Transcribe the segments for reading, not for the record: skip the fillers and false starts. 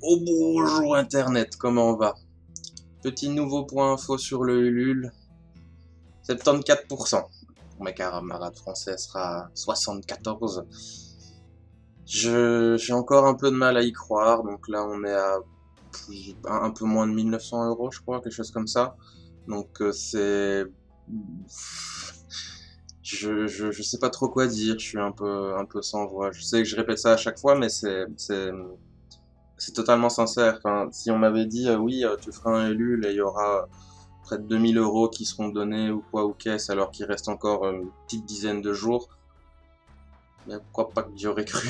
Oh bonjour Internet, comment on va? Petit nouveau point info sur le Ulule, 74%. Pour mes camarades français sera 74. J'ai encore un peu de mal à y croire, donc là on est à un peu moins de 1900 € je crois, quelque chose comme ça. Donc c'est... Je sais pas trop quoi dire, je suis un peu sans voix. Je sais que je répète ça à chaque fois, mais c'est totalement sincère. Enfin, si on m'avait dit, oui, tu feras un Ulule et il y aura près de 2000 € qui seront donnés ou quoi ou qu'est-ce, alors qu'il reste encore une petite dizaine de jours, mais pourquoi pas que j'y aurais cru.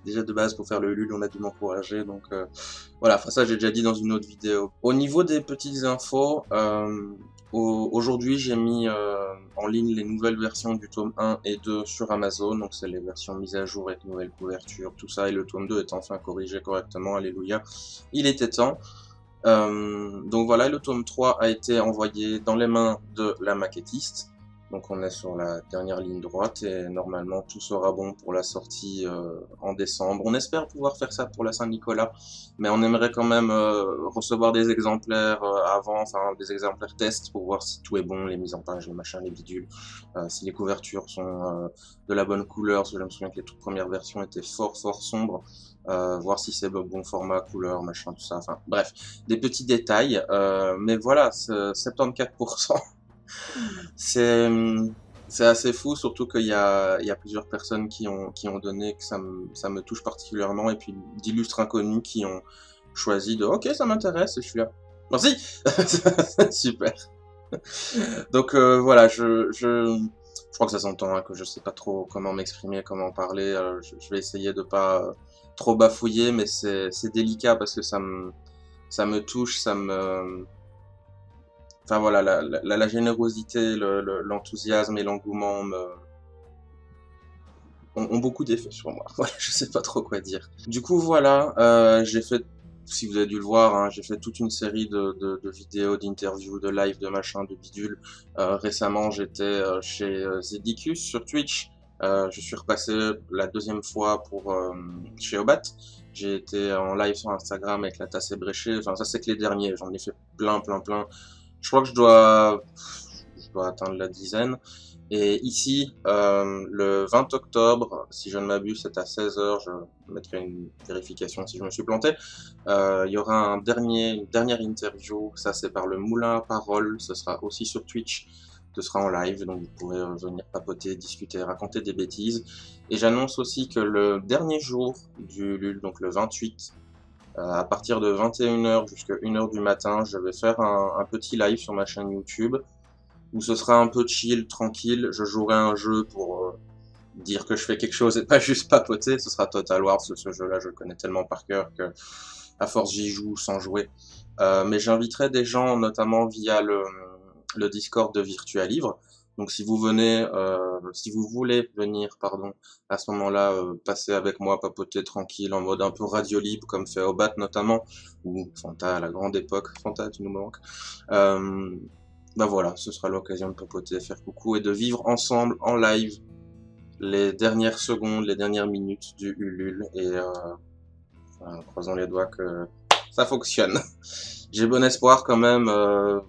Déjà de base, pour faire le Ulule, on a dû m'encourager, donc voilà. Enfin, ça, j'ai déjà dit dans une autre vidéo. Au niveau des petites infos, aujourd'hui, j'ai mis en ligne les nouvelles versions du tome 1 et 2 sur Amazon, donc c'est les versions mises à jour avec nouvelles couvertures, tout ça, et le tome 2 est enfin corrigé correctement, alléluia, il était temps. Donc voilà, le tome 3 a été envoyé dans les mains de la maquettiste. Donc on est sur la dernière ligne droite et normalement tout sera bon pour la sortie en décembre. On espère pouvoir faire ça pour la Saint-Nicolas, mais on aimerait quand même recevoir des exemplaires avant, enfin des exemplaires tests pour voir si tout est bon, les mises en page, les machins, les bidules, si les couvertures sont de la bonne couleur, parce que je me souviens que les toutes premières versions étaient fort sombres. Voir si c'est bon format, couleur, machin, tout ça, enfin bref, des petits détails, mais voilà, 74%, c'est c'est assez fou, surtout qu'il y a plusieurs personnes qui ont donné, que ça me touche particulièrement, et puis d'illustres inconnus qui ont choisi de ok, ça m'intéresse, et je suis là. Merci. Super. Donc voilà, je crois que ça s'entend, hein, que je sais pas trop comment m'exprimer, comment parler. Je vais essayer de pas trop bafouiller, mais c'est délicat parce que ça me touche, enfin voilà, la générosité, l'enthousiasme et l'engouement ont beaucoup d'effets sur moi. Voilà, je sais pas trop quoi dire. Du coup voilà, j'ai fait, si vous avez dû le voir, hein, j'ai fait toute une série de vidéos, d'interviews, de live, de machin, de bidules. Récemment, j'étais chez Zedicus sur Twitch. Je suis repassé la deuxième fois pour chez Obat. J'ai été en live sur Instagram avec la tasse ébréchée. Enfin, ça c'est que les derniers. J'en ai fait plein. Je crois que je dois atteindre la dizaine. Et ici, le 20 octobre, si je ne m'abuse, c'est à 16 h, je mettrai une vérification si je me suis planté, il y aura une dernière interview, ça c'est par le Moulin à Parole, ce sera aussi sur Twitch, ce sera en live, donc vous pourrez venir papoter, discuter, raconter des bêtises. Et j'annonce aussi que le dernier jour du LUL, donc le 28, à partir de 21 h jusqu'à 1 h du matin, je vais faire un petit live sur ma chaîne YouTube, où ce sera un peu chill, tranquille. Je jouerai un jeu pour dire que je fais quelque chose et pas juste papoter. Ce sera Total War, ce jeu-là, je le connais tellement par cœur que à force j'y joue sans jouer. Mais j'inviterai des gens, notamment via le Discord de Virtua Livre. Donc si vous voulez venir, pardon, à ce moment-là, passer avec moi, papoter tranquille, en mode un peu radio libre, comme fait Obat notamment, ou Fanta à la grande époque. Fanta, tu nous manques. Ben voilà, ce sera l'occasion de papoter, faire coucou et de vivre ensemble en live les dernières secondes, les dernières minutes du Ulule, et enfin, croisons les doigts que ça fonctionne. J'ai bon espoir quand même,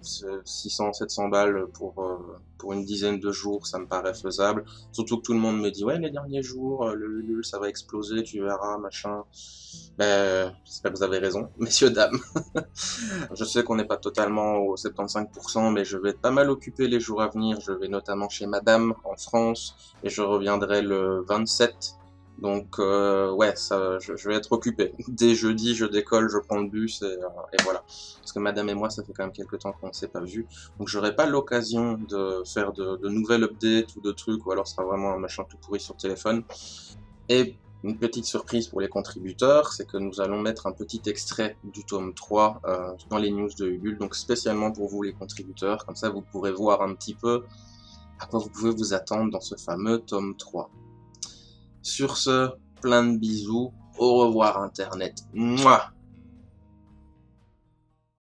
600-700 balles pour une dizaine de jours, ça me paraît faisable. Surtout que tout le monde me dit, ouais, les derniers jours, le Ulule, ça va exploser, tu verras, machin. Ben, j'espère que vous avez raison, messieurs, dames. Je sais qu'on n'est pas totalement au 75%, mais je vais être pas mal occupé les jours à venir. Je vais notamment chez Madame en France, et je reviendrai le 27. Donc ouais, ça, je vais être occupé. Dès jeudi, je décolle, je prends le bus et voilà. Parce que Madame et moi, ça fait quand même quelques temps qu'on ne s'est pas vu. Donc j'aurai pas l'occasion de faire de nouvelles updates ou de trucs, ou alors ce sera vraiment un machin tout pourri sur téléphone. Et une petite surprise pour les contributeurs, c'est que nous allons mettre un petit extrait du tome 3 dans les news de Ulule, donc spécialement pour vous les contributeurs. Comme ça, vous pourrez voir un petit peu à quoi vous pouvez vous attendre dans ce fameux tome 3. Sur ce, plein de bisous, au revoir Internet. Mouah.